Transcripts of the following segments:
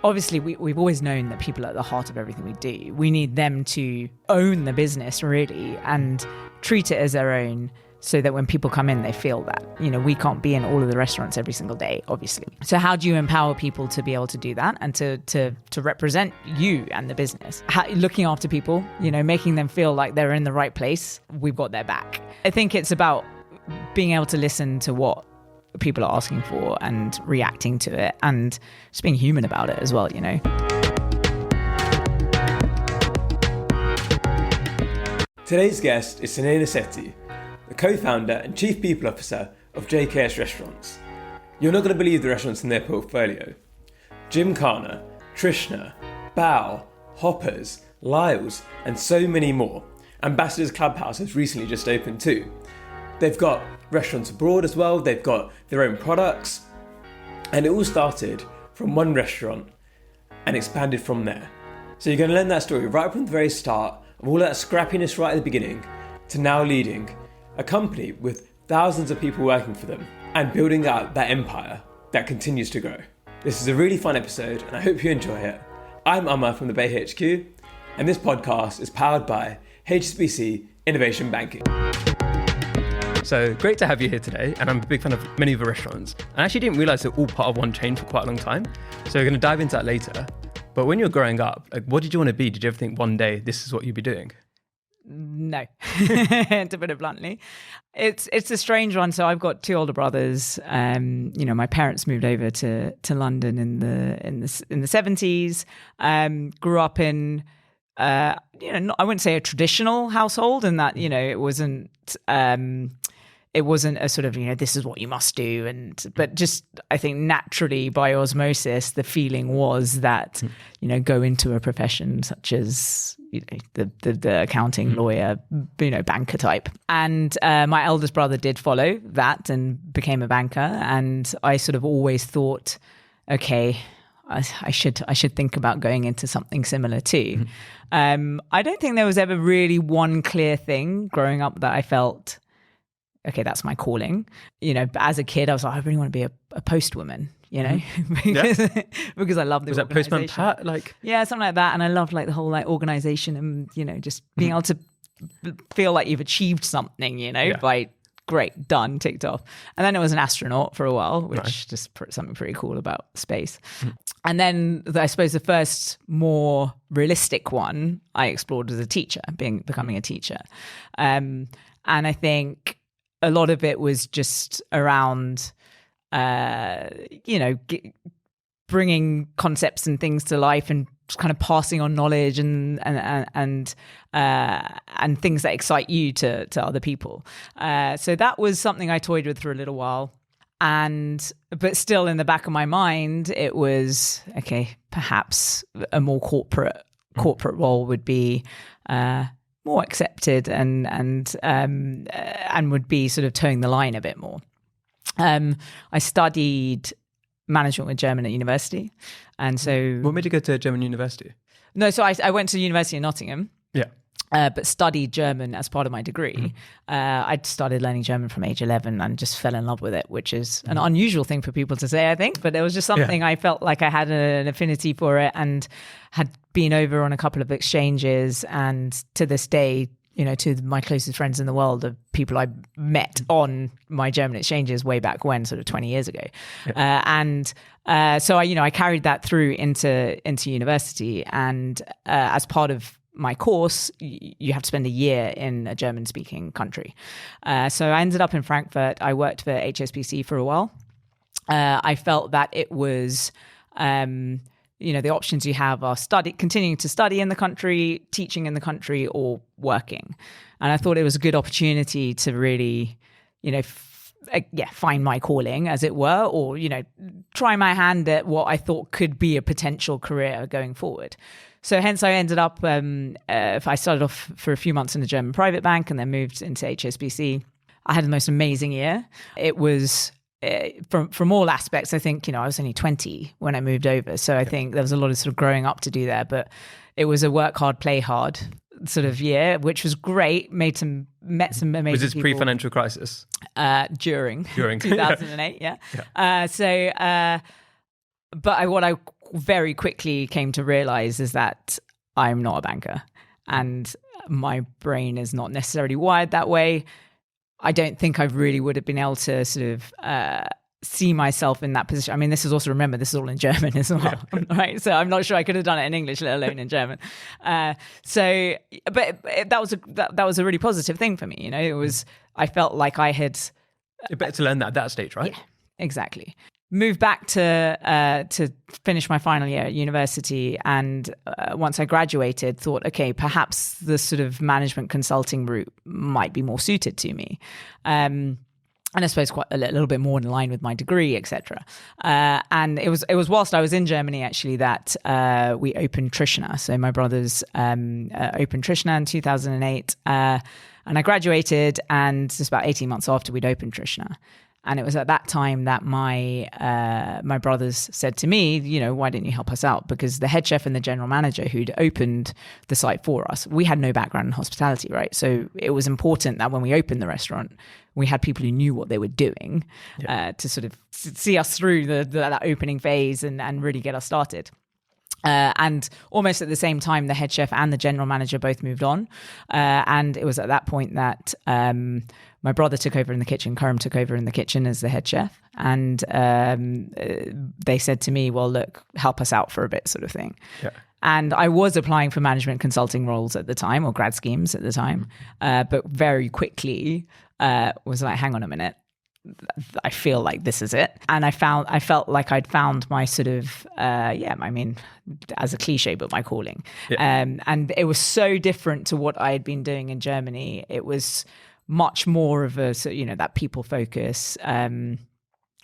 obviously we've always known that people are at the heart of everything we do. We need them to own the business really and treat it as their own, so that when people come in, they feel that. We can't be in all of the restaurants every single day, obviously. So how do you empower people to be able to do that and to represent you and the business? Looking after people, making them feel like they're in the right place, we've got their back. I think it's about being able to listen to what people are asking for and reacting to it and just being human about it as well, Today's guest is Sunaina Sethi, the co-founder and chief people officer of JKS Restaurants. You're not going to believe the restaurants in their portfolio. Gymkhana, Trishna, Bao, Hoppers, Lyle's, and so many more. Ambassadors Clubhouse has recently just opened too. They've got restaurants abroad as well, they've got their own products, and it all started from one restaurant and expanded from there. So you're going to learn that story right from the very start, of all that scrappiness right at the beginning, to now leading a company with thousands of people working for them and building out that empire that continues to grow. This is a really fun episode and I hope you enjoy it. I'm Amma from the Bay HQ, and this podcast is powered by HSBC Innovation Banking. So great to have you here today, and I'm a big fan of many of the restaurants. I actually didn't realise they're all part of one chain for quite a long time. So we're going to dive into that later. But when you were growing up, what did you want to be? Did you ever think one day this is what you'd be doing? No, to put it bluntly. It's a strange one. So I've got two older brothers. My parents moved over to London in the 70s. Grew up in I wouldn't say a traditional household, in that it wasn't a sort of this is what you must do, but just I think naturally by osmosis the feeling was that go into a profession such as the accounting, lawyer, banker type. And my eldest brother did follow that and became a banker, and I sort of always thought, okay, I should think about going into something similar too. I don't think there was ever really one clear thing growing up that I felt, okay, that's my calling. But as a kid, I was like, I really want to be a postwoman, because I love the Was that Postman Pat? Yeah, something like that. And I love the whole organization and, just being able to feel like you've achieved something, by great, done, ticked off. And then it was an astronaut for a while, which just something pretty cool about space. And then I suppose the first more realistic one I explored as a teacher, becoming a teacher. And I think a lot of it was just around, bringing concepts and things to life and just kind of passing on knowledge and things that excite you to other people. So that was something I toyed with for a little while. But still in the back of my mind, it was, okay, perhaps a more corporate role would be more accepted and would be sort of towing the line a bit more. I studied management with German at university, and so what made you go to German university? No, so I went to university in Nottingham. Yeah. But studied German as part of my degree. I'd started learning German from age 11 and just fell in love with it, which is an unusual thing for people to say, I think. But it was just something I felt like I had an affinity for it, and had been over on a couple of exchanges. And to this day, to my closest friends in the world are people I met on my German exchanges way back when, sort of 20 years ago. Yeah. So I carried that through into university. And as part of my course, you have to spend a year in a German-speaking country. So I ended up in Frankfurt. I worked for HSBC for a while. I felt that it was, the options you have are continuing to study in the country, teaching in the country, or working. And I thought it was a good opportunity to really, find my calling, as it were, or, try my hand at what I thought could be a potential career going forward. So hence I ended up, I started off for a few months in a German private bank and then moved into HSBC. I had the most amazing year. It was, from all aspects, I think, I was only 20 when I moved over. So I think there was a lot of sort of growing up to do there, but it was a work hard, play hard sort of year, which was great. Met some amazing people. Was this pre-financial crisis? During 2008, yeah. But what I very quickly came to realize is that I'm not a banker, and my brain is not necessarily wired that way. I don't think I really would have been able to sort of see myself in that position. I mean, this is also, remember, this is all in German as well, right? So I'm not sure I could have done it in English, let alone in German. But that was a really positive thing for me. You know, it was, I felt like I had... It's better to learn that at that stage, right? Yeah, exactly. Moved back to finish my final year at university, and once I graduated, thought, okay, perhaps the sort of management consulting route might be more suited to me, and I suppose quite a little bit more in line with my degree, etc. And it was whilst I was in Germany actually that we opened Trishna. So my brothers opened Trishna in 2008, and I graduated, and just about 18 months after we'd opened Trishna. And it was at that time that my brothers said to me, you know, why didn't you help us out? Because the head chef and the general manager who'd opened the site for us, we had no background in hospitality, right? So it was important that when we opened the restaurant, we had people who knew what they were doing to sort of see us through that opening phase and really get us started. And almost at the same time, the head chef and the general manager both moved on. And it was at that point that my brother took over in the kitchen, Karim took over in the kitchen as the head chef. And they said to me, well, look, help us out for a bit, sort of thing. Yeah. And I was applying for management consulting roles at the time, or grad schemes at the time, but very quickly was like, hang on a minute. I feel like this is it. And I felt like I'd found my sort of, I mean, as a cliche, but my calling. Yeah. And it was so different to what I had been doing in Germany. It was much more of a, you know, that people focus,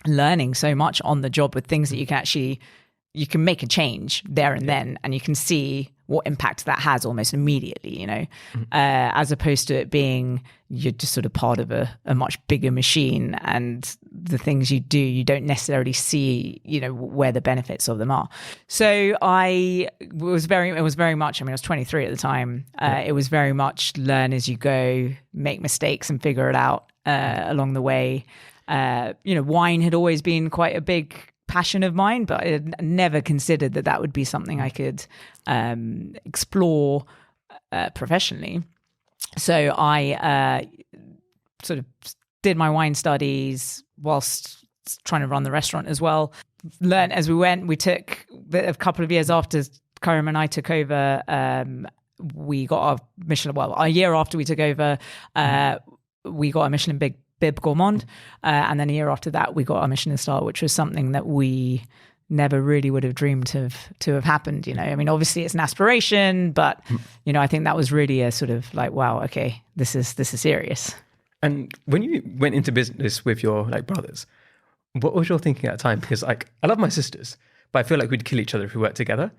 learning so much on the job with things that you can make a change there and then, and you can see what impact that has almost immediately, you know, as opposed to it being you're just sort of part of a much bigger machine, and the things you do, you don't necessarily see, you know, where the benefits of them are. So it was very much, I mean, I was 23 at the time. It was very much learn as you go, make mistakes and figure it out along the way. You know, wine had always been quite a big passion of mine, but I had never considered that would be something I could explore professionally. So I sort of did my wine studies whilst trying to run the restaurant as well. Learned as we went. We took a couple of years after Karim and I took over, we got our Michelin, well, a year after we took over, we got a Michelin Bib Gourmand, and then a year after that we got our Michelin star, which was something that we never really would have dreamed to have happened. You know, I mean, obviously it's an aspiration, but you know, I think that was really a sort of like, wow, okay, this is serious. And when you went into business with your like brothers, what was your thinking at the time? Because like, I love my sisters, but I feel like we'd kill each other if we worked together.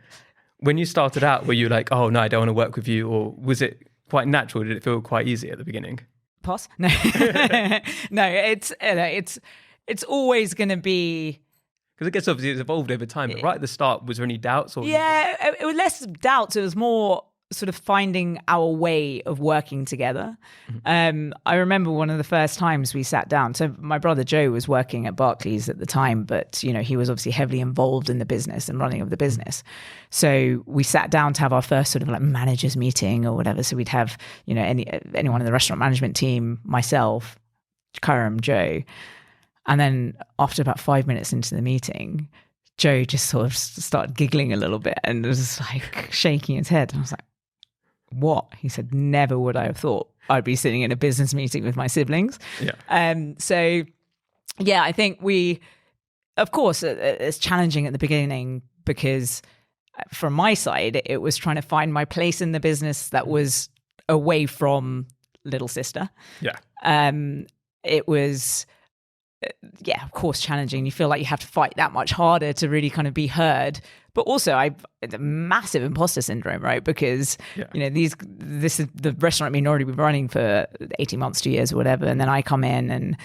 When you started out, were you like, oh no, I don't want to work with you, or was it quite natural? Did it feel quite easy at the beginning? Pause. No, no. It's always going to be, because I guess obviously it's evolved over time. But right at the start, was there any doubts? Or yeah, it was less doubts. It was more sort of finding our way of working together. I remember one of the first times we sat down. So my brother Joe was working at Barclays at the time, but you know, he was obviously heavily involved in the business and running of the business. So we sat down to have our first sort of like managers meeting or whatever. So we'd have, you know, anyone in the restaurant management team, myself, Karim, Joe. And then after about 5 minutes into the meeting, Joe just sort of started giggling a little bit and was like shaking his head. And I was like, what? He said, never would I have thought I'd be sitting in a business meeting with my siblings. Yeah. So yeah, I think of course, it's challenging at the beginning because from my side, it was trying to find my place in the business that was away from little sister. Yeah. It was, yeah, of course, challenging. You feel like you have to fight that much harder to really kind of be heard. But also, it's a massive imposter syndrome, right? Because you know, this is the restaurant I've already been running for 18 months, 2 years, or whatever, and then I come in and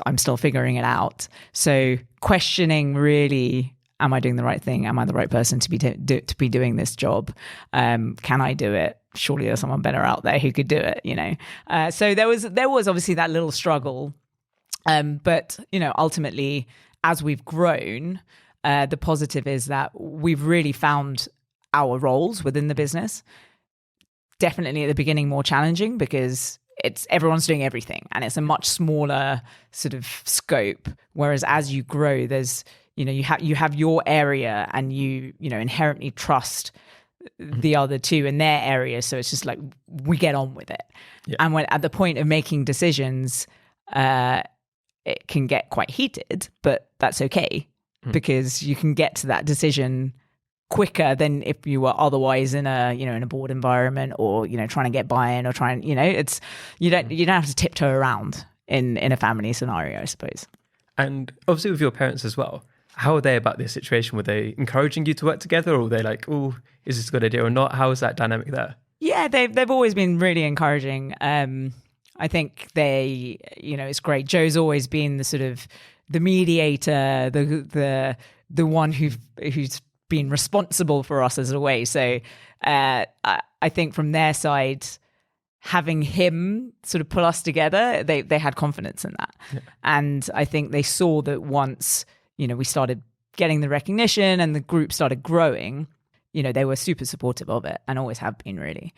I'm still figuring it out. So questioning really, am I doing the right thing? Am I the right person to be doing this job? Can I do it? Surely there's someone better out there who could do it, you know. So there was obviously that little struggle, but you know, ultimately, as we've grown, The positive is that we've really found our roles within the business. Definitely at the beginning more challenging because everyone's doing everything and it's a much smaller sort of scope. Whereas as you grow, there's, you have your area and you inherently trust the other two in their area. So it's just like, we get on with it. Yeah. And when at the point of making decisions, it can get quite heated, but that's okay because you can get to that decision quicker than if you were otherwise in a board environment or trying to get buy-in or it's you don't have to tiptoe around in a family scenario, I suppose. And obviously with your parents as well, how are they about this situation? Were they encouraging you to work together, or were they like, oh, is this a good idea or not? How is that dynamic there? Yeah, they've always been really encouraging. I think they, it's great. Joe's always been the sort of the mediator, the one who's been responsible for us as a way. So I think from their side, having him sort of pull us together, they had confidence in that. Yeah. And I think they saw that once, we started getting the recognition and the group started growing, they were super supportive of it and always have been really.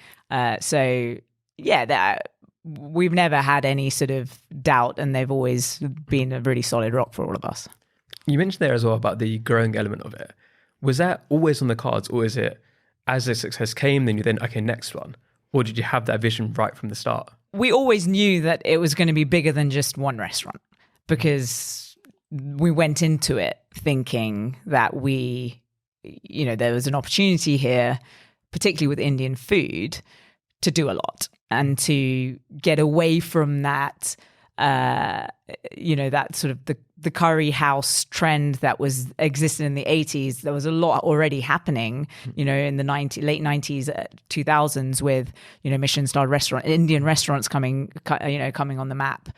So yeah, we've never had any sort of doubt and they've always been a really solid rock for all of us. You mentioned there as well about the growing element of it. Was that always on the cards, or is it as the success came, then you okay, next one? Or did you have that vision right from the start? We always knew that it was going to be bigger than just one restaurant because we went into it thinking that there was an opportunity here, particularly with Indian food, to do a lot and to get away from that, that sort of the curry house trend that existed in the 80s. There was a lot already happening, in the late 90s, 2000s with, Michelin-starred Indian restaurants coming on the map.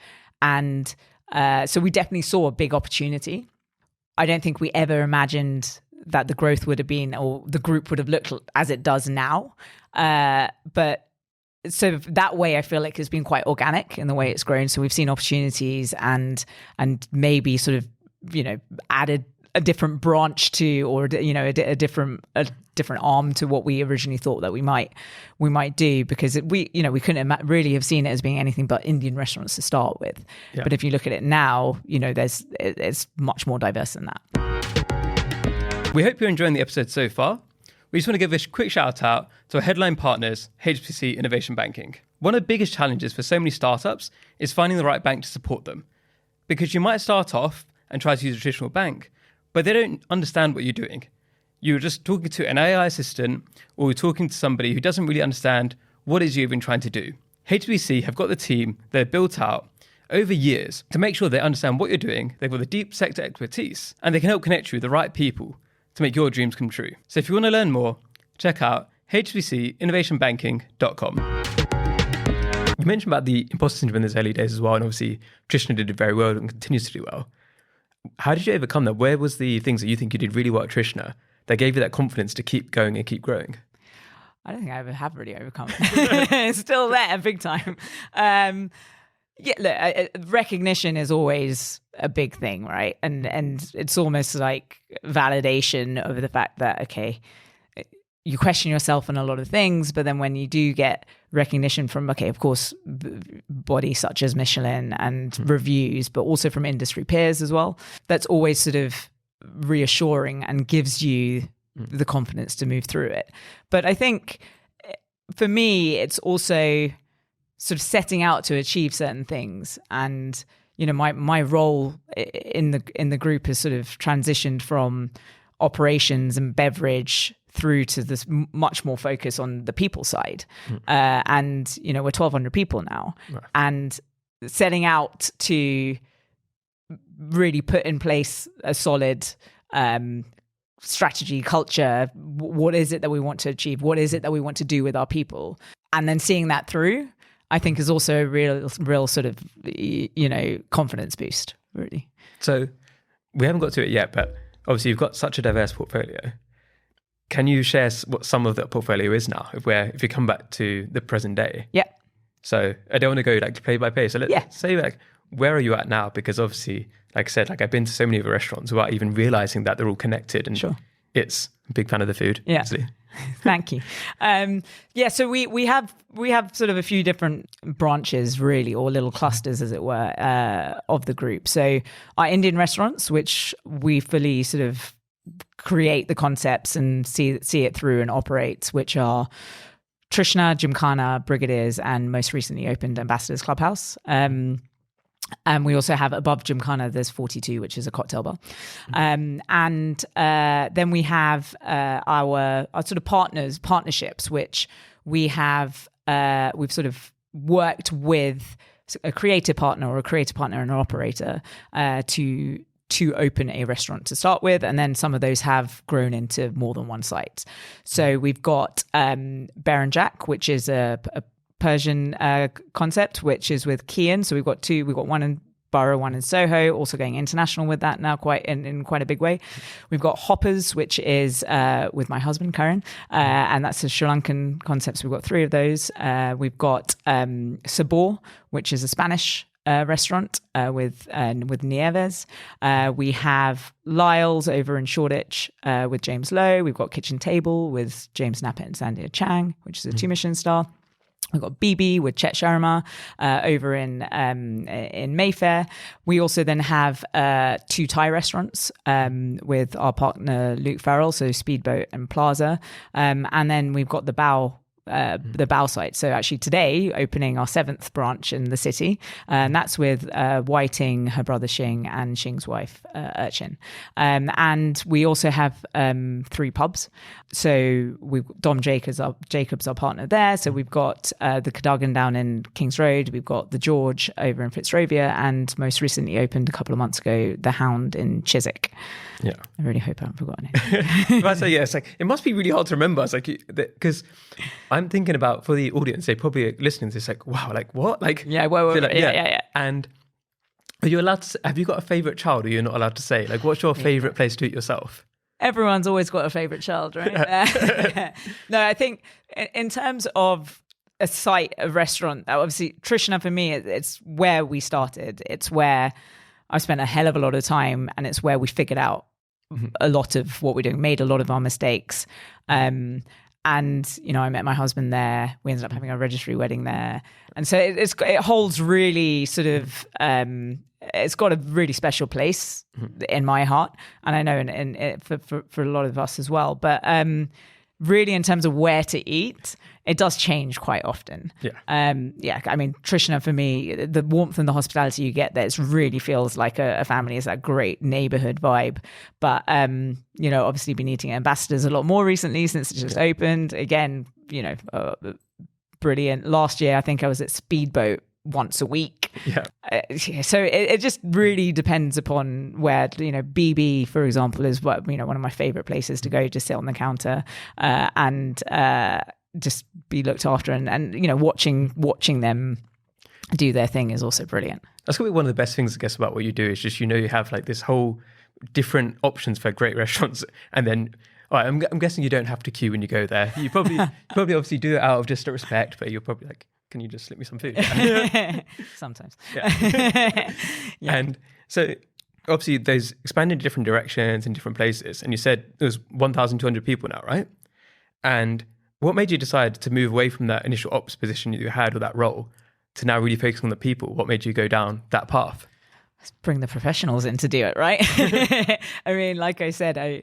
And so we definitely saw a big opportunity. I don't think we ever imagined that the growth would have been, or the group would have looked as it does now. But so that way, I feel like it's been quite organic in the way it's grown. So we've seen opportunities and maybe sort of, added a different branch to, or, a different arm to what we originally thought that we might do, because we couldn't really have seen it as being anything but Indian restaurants to start with. Yeah. But if you look at it now, it's much more diverse than that. We hope you're enjoying the episode so far. We just want to give a quick shout out to our headline partners, HSBC Innovation Banking. One of the biggest challenges for so many startups is finding the right bank to support them. Because you might start off and try to use a traditional bank, but they don't understand what you're doing. You're just talking to an AI assistant, or you're talking to somebody who doesn't really understand what it is you've been trying to do. HSBC have got the team they've built out over years to make sure they understand what you're doing. They've got the deep sector expertise, and they can help connect you with the right people to make your dreams come true. So if you want to learn more, check out hsbcinnovationbanking.com. You mentioned about the imposter syndrome in those early days as well, and obviously Trishna did it very well and continues to do well. How did you overcome that? Where was the things that you think you did really well at Trishna that gave you that confidence to keep going and keep growing? I don't think I ever have really overcome it. It's still there, big time. Recognition is always a big thing, right? And it's almost like validation of the fact that, okay, you question yourself on a lot of things, but then when you do get recognition from, okay, of course, bodies such as Michelin and reviews, but also from industry peers as well, that's always sort of reassuring and gives you the confidence to move through it. But I think for me, it's also sort of setting out to achieve certain things. And, my role in the group has sort of transitioned from operations and beverage through to this much more focus on the people side. And, we're 1,200 people now. Right. And setting out to really put in place a solid strategy, culture. What is it that we want to achieve? What is it that we want to do with our people? And then seeing that through, I think, is also a real sort of, confidence boost, really. So we haven't got to it yet, but obviously you've got such a diverse portfolio. Can you share what some of that portfolio is now, if you come back to the present day? Yeah. So I don't want to go like play by play. So let's say where are you at now? Because obviously like I said, like I've been to so many of the restaurants without even realizing that they're all connected. And Sure. it's a big fan of the food. Yeah. Obviously. Thank you. So we have sort of a few different branches, really, or little clusters, as it were, of the group. So our Indian restaurants, which we fully sort of create the concepts and see it through and operate, which are Trishna, Gymkhana, Brigadiers, and most recently opened Ambassadors Clubhouse. And we also have above Gymkhana, there's 42, which is a cocktail bar. And then we have our sort of partnerships, which we have, we've sort of worked with a creative partner and an operator to open a restaurant to start with. And then some of those have grown into more than one site. So we've got Bear and Jack, which is a Persian concept, which is with Kian. So we've got two. We've got one in Borough, one in Soho, also going international with that now in quite a big way. We've got Hoppers, which is with my husband, Karan, and that's a Sri Lankan concept. So we've got 3 of those. We've got Sabor, which is a Spanish restaurant with Nieves. We have Lyle's over in Shoreditch with James Lowe. We've got Kitchen Table with James Knappett and Sandia Chang, which is a 2 Michelin star. We've got BB with Chet Sharma over in Mayfair. We also then have 2 Thai restaurants with our partner Luke Farrell, so Speedboat and Plaza. And then we've got the Bao site. So actually today opening our 7th branch in the city, and that's with Whiting, her brother Xing, and Xing's wife Urchin. And we also have 3 pubs. So we've Dom Jacobs, our partner there. So we've got the Cadogan down in Kings Road. We've got the George over in Fitzrovia, and most recently opened a couple of months ago, the Hound in Chiswick. Yeah, I really hope I haven't forgotten it. But I say, yeah, it's like, it must be really hard to remember. It's like, because I'm thinking about, for the audience, they probably are listening to this like, wow, like what? Like, yeah. And are you allowed to, have you got a favourite child, or you're not allowed to say? Like, what's your favourite place to eat yourself? Everyone's always got a favourite child, right? No, I think in terms of a site, a restaurant, obviously Trishna for me, it's where we started. It's where I've spent a hell of a lot of time, and it's where we figured out a lot of what we're doing, made a lot of our mistakes. And, you know, I met my husband there. We ended up having our registry wedding there. And so it holds really sort of, it's got a really special place in my heart. And I know for a lot of us as well. But really in terms of where to eat, it does change quite often. Yeah. I mean, Trishna, for me, the warmth and the hospitality you get there, it really feels like a family. It's that great neighborhood vibe. But, you know, obviously been eating at Ambassadors a lot more recently since it just opened. Again, you know, brilliant. Last year, I think I was at Speedboat once a week. Yeah. So it just really depends upon where, you know, BB, for example, is what, you know, one of my favorite places to go to sit on the counter and just be looked after, and you know, watching them do their thing is also brilliant. That's gonna be one of the best things, I guess, about what you do, is just, you know, you have like this whole different options for great restaurants, and then all right, I'm guessing you don't have to queue when you go there. You probably obviously do it out of just a respect, but you're probably like, can you just slip me some food? Sometimes. Yeah. And so obviously there's expanded in different directions in different places, and you said there's 1,200 people now, right? And what made you decide to move away from that initial ops position you had, or that role, to now really focus on the people? What made you go down that path? Let's bring the professionals in to do it, right? I mean, like I said,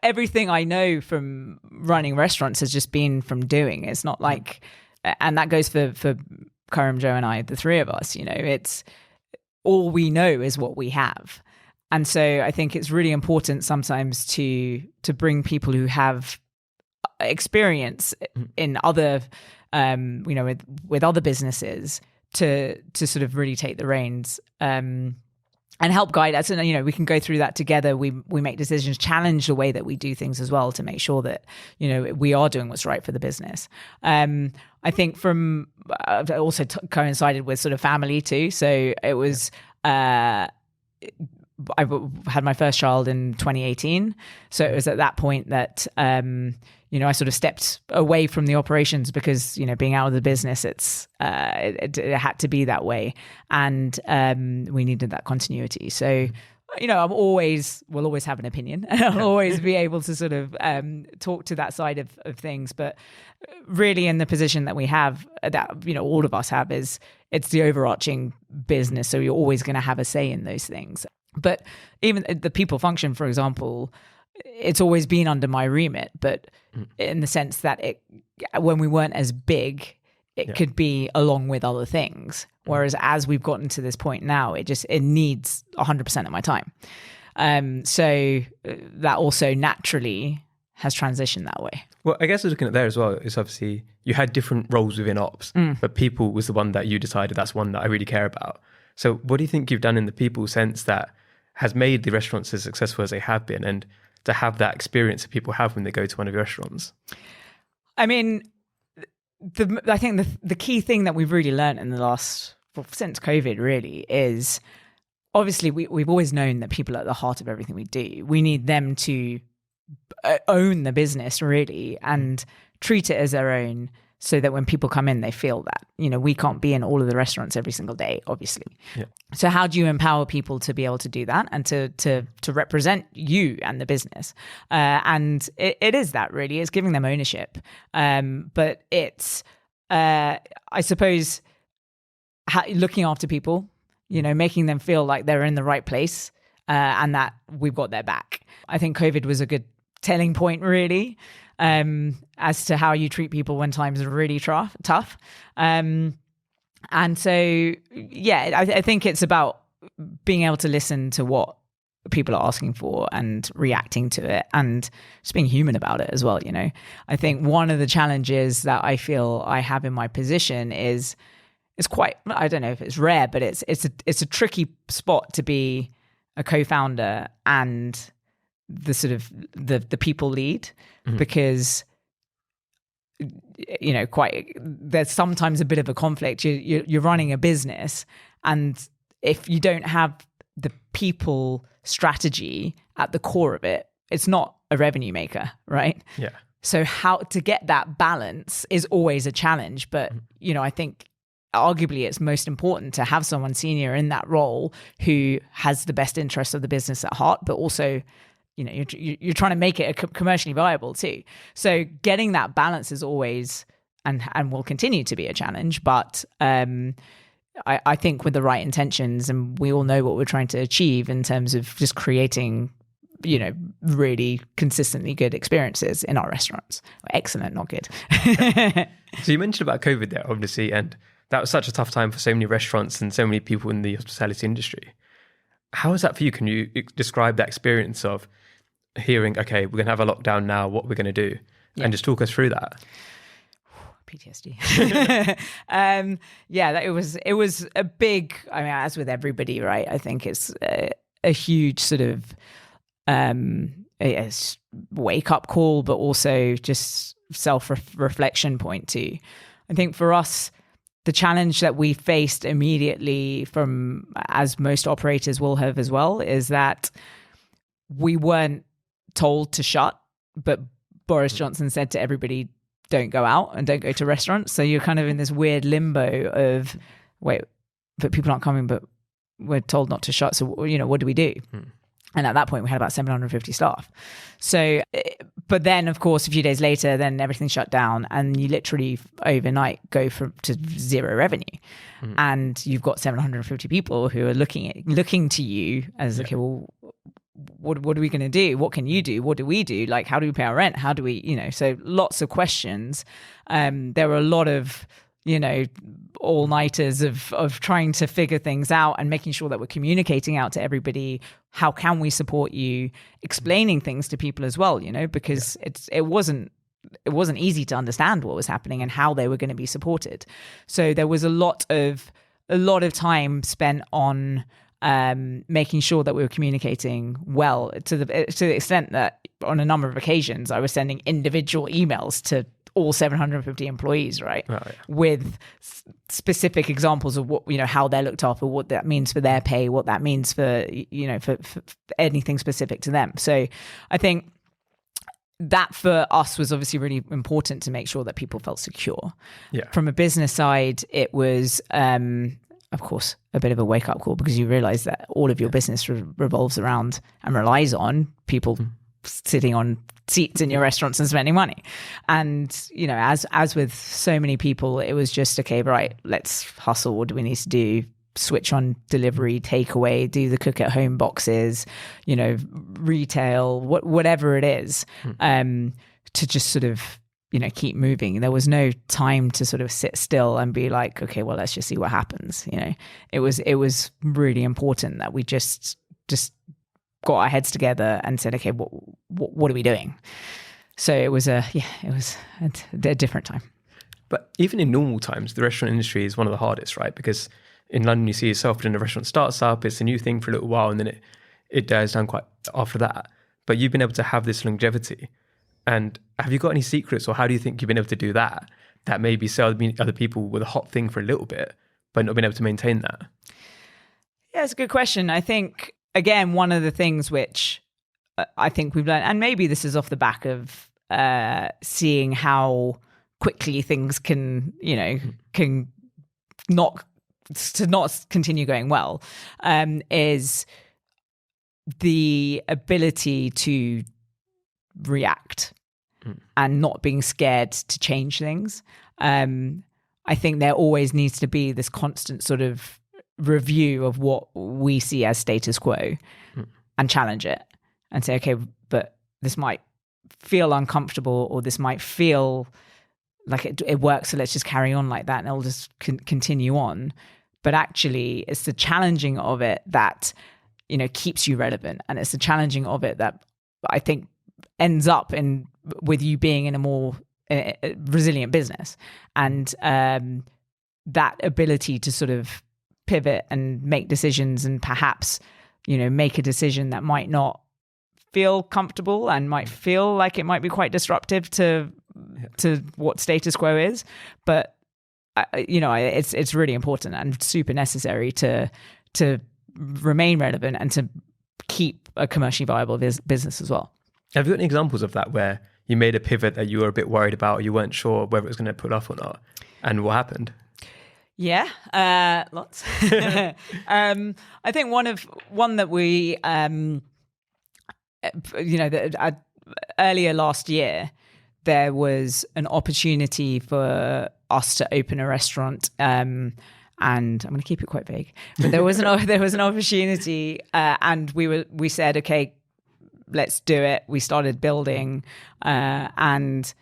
everything I know from running restaurants has just been from doing. It's not like, and that goes for Karam, Joe and I, the 3 of us, you know, it's all we know is what we have. And so I think it's really important sometimes to bring people who have experience in other, you know, with other businesses to sort of really take the reins and help guide us. And, you know, we can go through that together. We make decisions, challenge the way that we do things as well, to make sure that, you know, we are doing what's right for the business. I think from also coincided with sort of family too. So it was I had my first child in 2018. So it was at that point that, I sort of stepped away from the operations because, being out of the business, it had to be that way. And we needed that continuity. So, we'll always have an opinion and I'll always be able to sort of talk to that side of things. But really in the position that we have, that, all of us have, is it's the overarching business. So you're always going to have a say in those things. But even the people function, for example, it's always been under my remit, but in the sense that when we weren't as big, it could be along with other things. Whereas as we've gotten to this point now, it needs 100% of my time. So that also naturally has transitioned that way. Well, I guess looking at there as well, is obviously you had different roles within ops, but people was the one that you decided that's one that I really care about. So what do you think you've done in the people sense that has made the restaurants as successful as they have been, and to have that experience that people have when they go to one of your restaurants? I mean, I think the key thing that we've really learned in the since COVID really is, obviously we've always known that people are at the heart of everything we do. We need them to own the business really and treat it as their own, so that when people come in, they feel that, we can't be in all of the restaurants every single day, obviously. Yeah. So how do you empower people to be able to do that and to represent you and the business? And it is that really, it's giving them ownership. But it's, I suppose, looking after people, making them feel like they're in the right place and that we've got their back. I think COVID was a good telling point really, as to how you treat people when times are really tough. And so, I think it's about being able to listen to what people are asking for and reacting to it and just being human about it as well. I think one of the challenges that I feel I have in my position is it's quite, I don't know if it's rare, but it's a tricky spot to be a co-founder and the sort of the people lead, because there's sometimes a bit of a conflict. You're running a business, and if you don't have the people strategy at the core of it, it's not a revenue maker, right? Yeah. So how to get that balance is always a challenge, but I think arguably it's most important to have someone senior in that role who has the best interests of the business at heart, but also you're trying to make it commercially viable too. So getting that balance is always and will continue to be a challenge. But I think with the right intentions, and we all know what we're trying to achieve in terms of just creating, really consistently good experiences in our restaurants. Excellent, not good. So you mentioned about COVID there, obviously, and that was such a tough time for so many restaurants and so many people in the hospitality industry. How was that for you? Can you describe that experience of hearing, okay, we're going to have a lockdown now, what we're going to do? Yeah. And just talk us through that. PTSD. It was a big, as with everybody, right? I think it's a huge sort of wake up call, but also just self-reflection point too. I think for us, the challenge that we faced immediately, from as most operators will have as well, is that we weren't told to shut, but Boris Johnson said to everybody, don't go out and don't go to restaurants. So you're kind of in this weird limbo of, wait, but people aren't coming, but we're told not to shut. So, what do we do? And at that point, we had about 750 staff. So, but then, of course, a few days later, then everything shut down, and you literally overnight go to zero revenue. And you've got 750 people who are looking to you as, okay, well, what are we going to do? What can you do? What do we do? Like, how do we pay our rent? How do we, so lots of questions. There were a lot of, all-nighters of trying to figure things out and making sure that we're communicating out to everybody. How can we support you? Explaining things to people as well, because it wasn't easy to understand what was happening and how they were going to be supported. So there was a lot of time spent on making sure that we were communicating well, to the extent that on a number of occasions I was sending individual emails to all 750 employees, right? Oh, yeah. With specific examples of what, how they're looked after, what that means for their pay, what that means for, for anything specific to them. So I think that for us was obviously really important to make sure that people felt secure. Yeah. From a business side, it was, of course, a bit of a wake-up call, because you realize that all of your business revolves around and relies on people sitting on seats in your restaurants and spending money. And, as with so many people, it was just, okay, right, let's hustle. What do we need to do? Switch on delivery, takeaway, do the cook at home boxes, retail, whatever it is, to just sort of, keep moving. There was no time to sort of sit still and be like, okay, well, let's just see what happens. It was really important that we just got our heads together and said, okay, what are we doing? So it was a different time. But even in normal times, the restaurant industry is one of the hardest, right? Because in London, you see yourself when a restaurant starts up, it's a new thing for a little while, and then it dies down quite after that. But you've been able to have this longevity. And have you got any secrets, or how do you think you've been able to do that maybe sell other people with a hot thing for a little bit, but not being able to maintain that? Yeah, it's a good question. I think, again, one of the things which I think we've learned, and maybe this is off the back of seeing how quickly things can not continue going well, is the ability to react and not being scared to change things. I think there always needs to be this constant sort of review of what we see as status quo and challenge it and say, okay, but this might feel uncomfortable, or this might feel like it works, so let's just carry on like that and it'll just continue on. But actually, it's the challenging of it that, keeps you relevant. And it's the challenging of it that I think ends up with you being in a more resilient business. And that ability to sort of pivot and make decisions, and perhaps, make a decision that might not feel comfortable and might feel like it might be quite disruptive to what status quo is. But it's really important and super necessary to remain relevant and to keep a commercially viable business as well. Have you got any examples of that where you made a pivot that you were a bit worried about, or you weren't sure whether it was going to pull off or not, and what happened? Yeah, lots. I think one that we earlier last year, there was an opportunity for us to open a restaurant, and I'm going to keep it quite vague. But there was an opportunity, and we said, okay, let's do it. We started building, and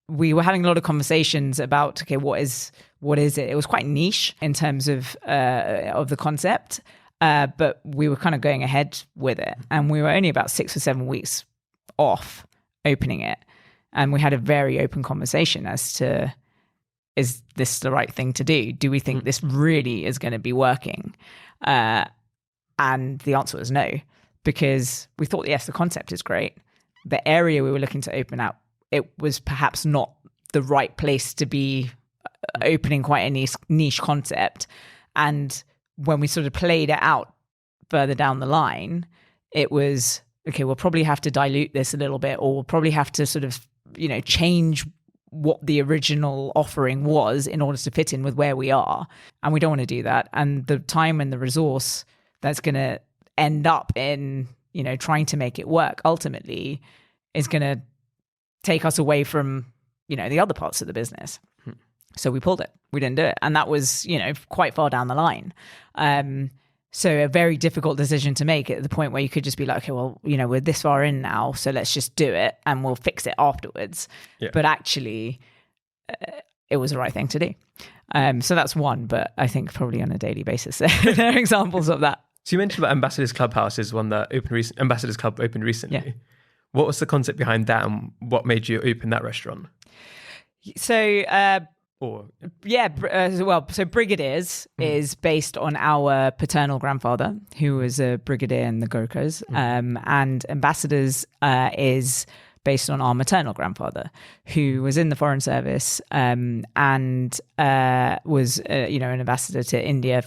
we were having a lot of conversations about, okay, what is it? It was quite niche in terms of the concept, but we were kind of going ahead with it, and we were only about 6 or 7 weeks off opening it, and we had a very open conversation as to, is this the right thing to do? Do we think this really is going to be working? And the answer was no, because we thought, yes, the concept is great. The area we were looking to open out, it was perhaps not the right place to be opening quite a niche concept. And when we sort of played it out further down the line, it was, okay, we'll probably have to dilute this a little bit, or we'll probably have to sort of, change what the original offering was in order to fit in with where we are. And we don't want to do that. And the time and the resource that's going to end up in, trying to make it work ultimately is going to take us away from, the other parts of the business. So we pulled it. We didn't do it. And that was, quite far down the line. So a very difficult decision to make at the point where you could just be like, okay, well, we're this far in now, so let's just do it and we'll fix it afterwards. Yeah. But actually, it was the right thing to do. So that's one, but I think probably on a daily basis, there are examples of that. So you mentioned about Ambassadors Clubhouse is one that Ambassadors Club opened recently. Yeah. What was the concept behind that, and what made you open that restaurant? So, so Brigadiers is based on our paternal grandfather, who was a brigadier in the Gurkhas, and Ambassadors is based on our maternal grandfather, who was in the Foreign Service and was, an ambassador to India,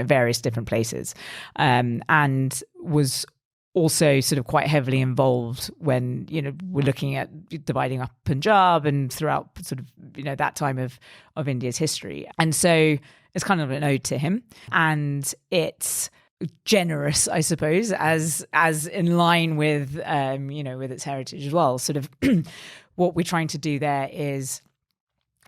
various different places, and was also sort of quite heavily involved when, we're looking at dividing up Punjab and throughout sort of, that time of India's history. And so it's kind of an ode to him. And it's generous, I suppose, as in line with, with its heritage as well. Sort of what we're trying to do there is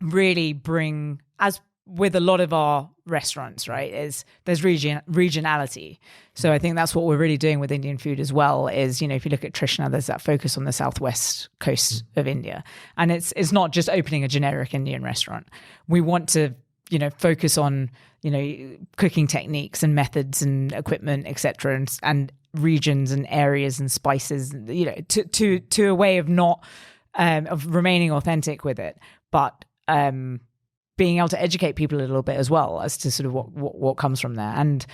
really bring, as with a lot of our restaurants, right, is there's regionality. So I think that's what we're really doing with Indian food as well, is, if you look at Trishna, there's that focus on the southwest coast of India. And it's not just opening a generic Indian restaurant. We want to, focus on, cooking techniques and methods and equipment, etc., and regions and areas and spices, to a way of not, of remaining authentic with it, but being able to educate people a little bit as well as to sort of what comes from there. And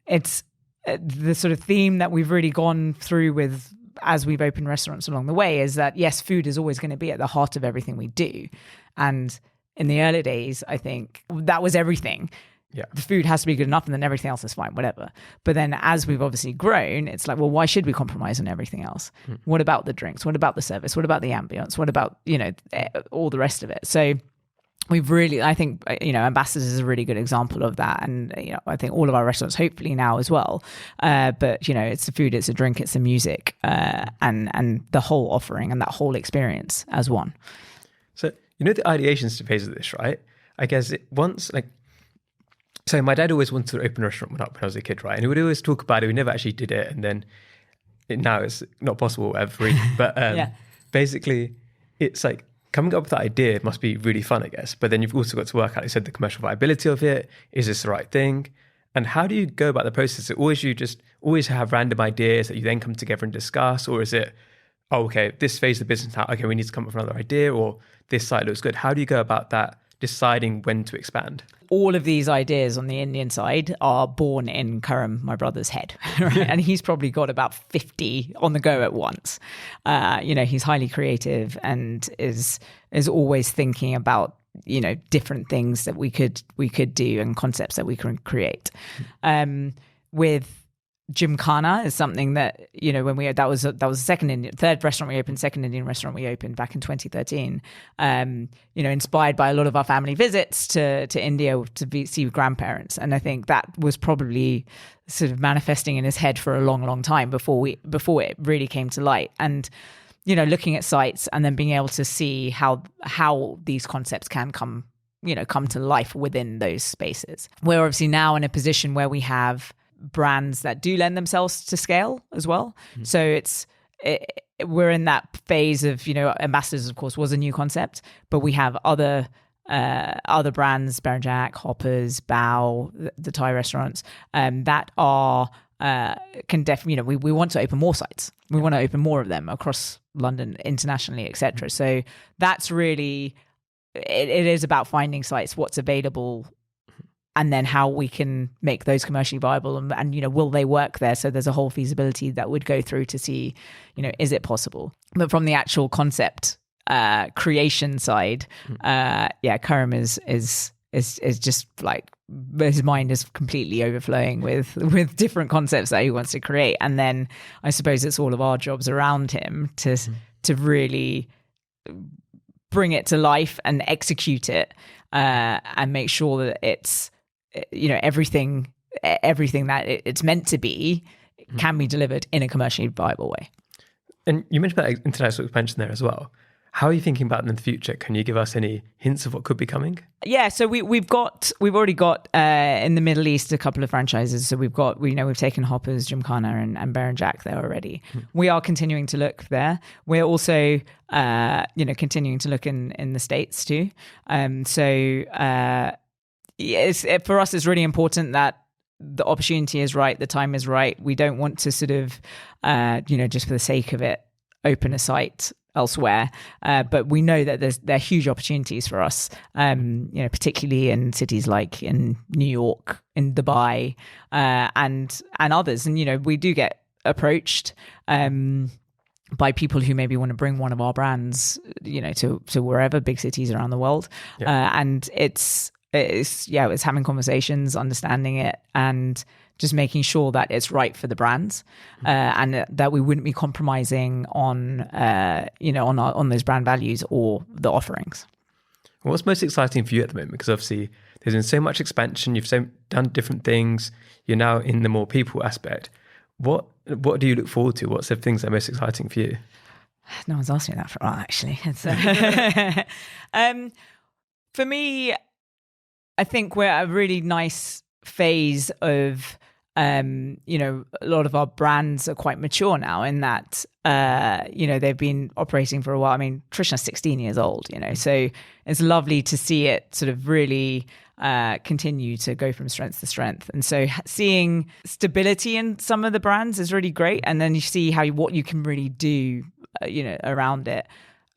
it's the sort of theme that we've really gone through with as we've opened restaurants along the way, is that yes, food is always going to be at the heart of everything we do. And in the early days, I think that was everything. Yeah. The food has to be good enough and then everything else is fine, whatever. But then as we've obviously grown, it's like, well, why should we compromise on everything else? What about the drinks? What about the service? What about the ambience? What about, all the rest of it? So we've really, I think, Ambassadors is a really good example of that. And, I think all of our restaurants, hopefully now as well. But, it's the food, it's the drink, it's the music, and the whole offering and that whole experience as one. So, the ideation phase of this, right? I guess so my dad always wanted to open a restaurant when I was a kid, right? And he would always talk about it. We never actually did it. And then now it's not possible ever. But basically, it's like, coming up with that idea must be really fun, I guess. But then you've also got to work out, you said, the commercial viability of it. Is this the right thing? And how do you go about the process? Is it always have random ideas that you then come together and discuss? Or is it, this phase of the business now, we need to come up with another idea, or this site looks good. How do you go about that, deciding when to expand? All of these ideas on the Indian side are born in Karam, my brother's head, right? And he's probably got about 50 on the go at once. He's highly creative and is always thinking about, different things that we could do and concepts that we can create. With Gymkhana is something that, when that was the third restaurant we opened, second Indian restaurant we opened back in 2013, inspired by a lot of our family visits to India to see grandparents. And I think that was probably sort of manifesting in his head for a long, long time before it really came to light. And, looking at sites and then being able to see how these concepts can come to life within those spaces. We're obviously now in a position where we have brands that do lend themselves to scale as well. So we're in that phase of, Ambassadors, of course, was a new concept, but we have other brands, Bear and Jack, Hoppers, Bao, the Thai restaurants, that are can definitely, we want to open more sites. We want to open more of them across London, internationally, etc. So that's really, it is about finding sites, what's available, and then how we can make those commercially viable and will they work there? So there's a whole feasibility that would go through to see, is it possible? But from the actual concept creation side, Karam is just like, his mind is completely overflowing with different concepts that he wants to create. And then I suppose it's all of our jobs around him to really bring it to life and execute it and make sure that it's, everything that it's meant to be can be delivered in a commercially viable way. And you mentioned about international expansion there as well. How are you thinking about it in the future? Can you give us any hints of what could be coming? Yeah, so we've already got in the Middle East a couple of franchises. So we've taken Hoppers, Gymkhana, and Bear and Jack there already. We are continuing to look there. We're also continuing to look in the States too. For us, it's really important that the opportunity is right, the time is right. We don't want to sort of, just for the sake of it, open a site elsewhere. But we know that there are huge opportunities for us, particularly in cities like in New York, in Dubai, and others. And, we do get approached by people who maybe want to bring one of our brands, to wherever, big cities around the world. And it's having conversations, understanding it, and just making sure that it's right for the brands, and that we wouldn't be compromising on those brand values or the offerings. What's most exciting for you at the moment? Because obviously there's been so much expansion. You've done different things. You're now in the more people aspect. What do you look forward to? What's the things that are most exciting for you? No one's asked me that for a while, actually. For me, I think we're at a really nice phase of, a lot of our brands are quite mature now in that, they've been operating for a while. I mean, Trishna's 16 years old, so it's lovely to see it sort of really continue to go from strength to strength. And so seeing stability in some of the brands is really great. And then you see what you can really do, around it.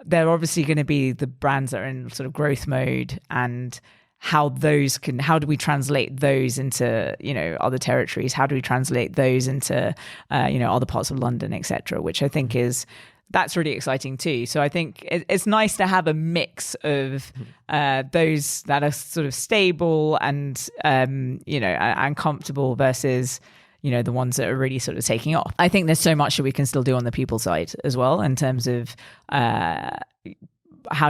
They're obviously going to be the brands that are in sort of growth mode, and how do we translate those into, other territories? How do we translate those into, other parts of London, etc., which I think that's really exciting too. So I think it's nice to have a mix of those that are sort of stable and, and comfortable versus, the ones that are really sort of taking off. I think there's so much that we can still do on the people side as well, in terms of how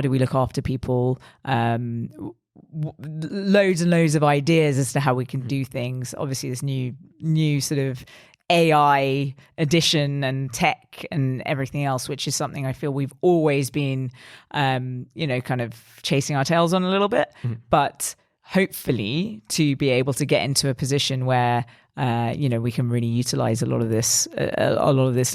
do we look after people, loads and loads of ideas as to how we can do things. Obviously this new sort of AI addition and tech and everything else, which is something I feel we've always been, kind of chasing our tails on a little bit, but hopefully to be able to get into a position where, we can really utilize a lot of this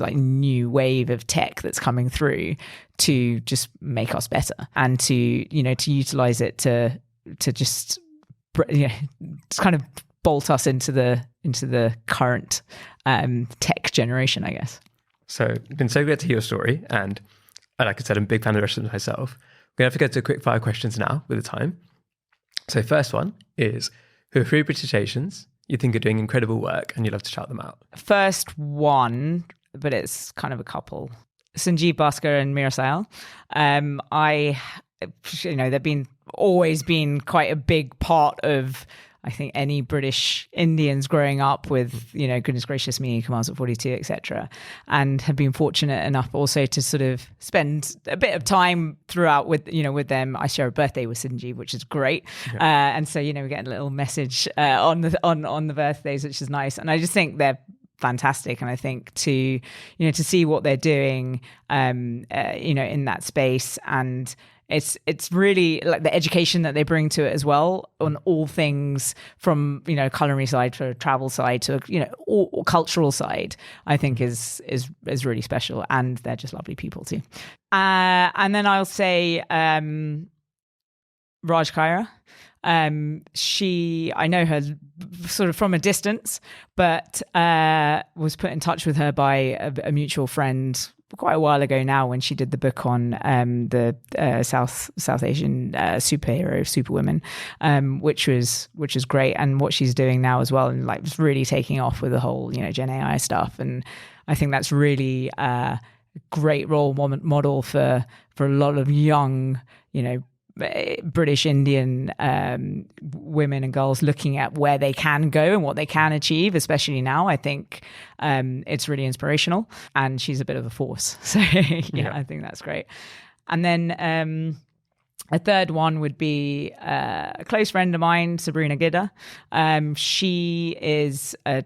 like new wave of tech that's coming through to just make us better, and to utilize it to just, kind of bolt us into the current tech generation, I guess. So it's been so great to hear your story. And like I said, I'm a big fan of the restaurants myself. We're going to have to go to quick fire questions now with the time. So first one is, who are 3 British Asians you think are doing incredible work and you'd love to shout them out? First one, but it's kind of a couple. Sanjeev Bhaskar and Meera Sayal. They've always been quite a big part of, I think, any British Indians growing up with, goodness gracious me, Commands at 42, etc., and have been fortunate enough also to sort of spend a bit of time throughout with them. I share a birthday with Sanjeev, which is great, and so we get a little message on the birthdays, which is nice, and I just think they're fantastic. And I think to see what they're doing, in that space, and it's really like the education that they bring to it as well, on all things from, culinary side to travel side to, all cultural side, I think is really special. And they're just lovely people too. And then I'll say, Raj Khaira. I know her sort of from a distance, but was put in touch with her by a mutual friend quite a while ago now, when she did the book on the South Asian superhero superwomen, which was great, and what she's doing now as well, and like was really taking off with the whole Gen AI stuff. And I think that's really a great role model for a lot of young British Indian women and girls looking at where they can go and what they can achieve, especially now. I think it's really inspirational, and she's a bit of a force. So I think that's great. And then a third one would be a close friend of mine, Sabrina Gidda. She is a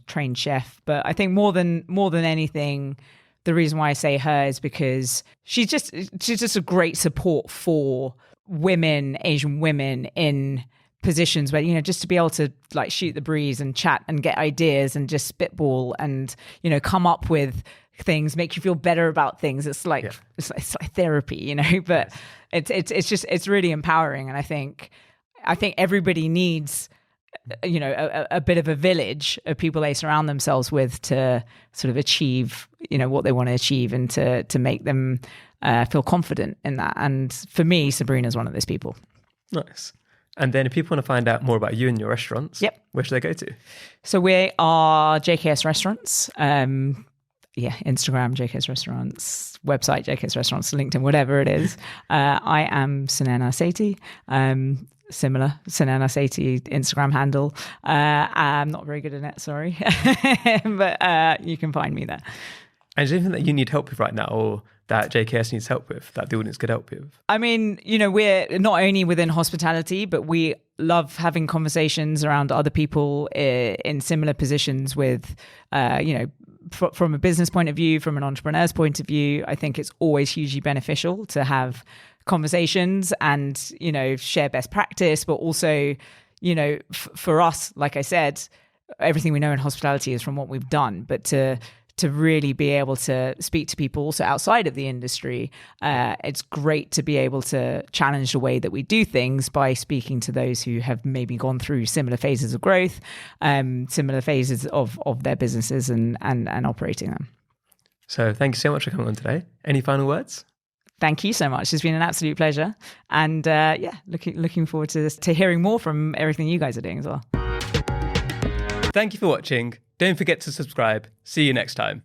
trained chef, but I think more than anything, the reason why I say her is because she's just a great support for Asian women in positions where, just to be able to like shoot the breeze and chat and get ideas and just spitball and, come up with things, make you feel better about things. It's like, it's like therapy, but it's really empowering. And I think everybody needs, a bit of a village of people they surround themselves with to sort of achieve, what they want to achieve, and to make them feel confident in that. And for me, Sabrina's one of those people. Nice. And then if people want to find out more about you and your restaurants, where should they go to? So we are JKS Restaurants. Instagram, JKS Restaurants, website, JKS Restaurants, LinkedIn, whatever it is. I am Sunaina Sethi. Similar, Sunaina Sethi Instagram handle. I'm not very good at it, sorry. But you can find me there. And is there anything that you need help with right now, or that JKS needs help with, that the audience could help with? I mean, we're not only within hospitality, but we love having conversations around other people in similar positions with, from a business point of view, from an entrepreneur's point of view. I think it's always hugely beneficial to have conversations and, share best practice, but also, for us, like I said, everything we know in hospitality is from what we've done, but to really be able to speak to people also outside of the industry, it's great to be able to challenge the way that we do things by speaking to those who have maybe gone through similar phases of growth, similar phases of their businesses and operating them. So thank you so much for coming on today. Any final words? Thank you so much. It's been an absolute pleasure. And looking forward to hearing more from everything you guys are doing as well. Thank you for watching. Don't forget to subscribe. See you next time.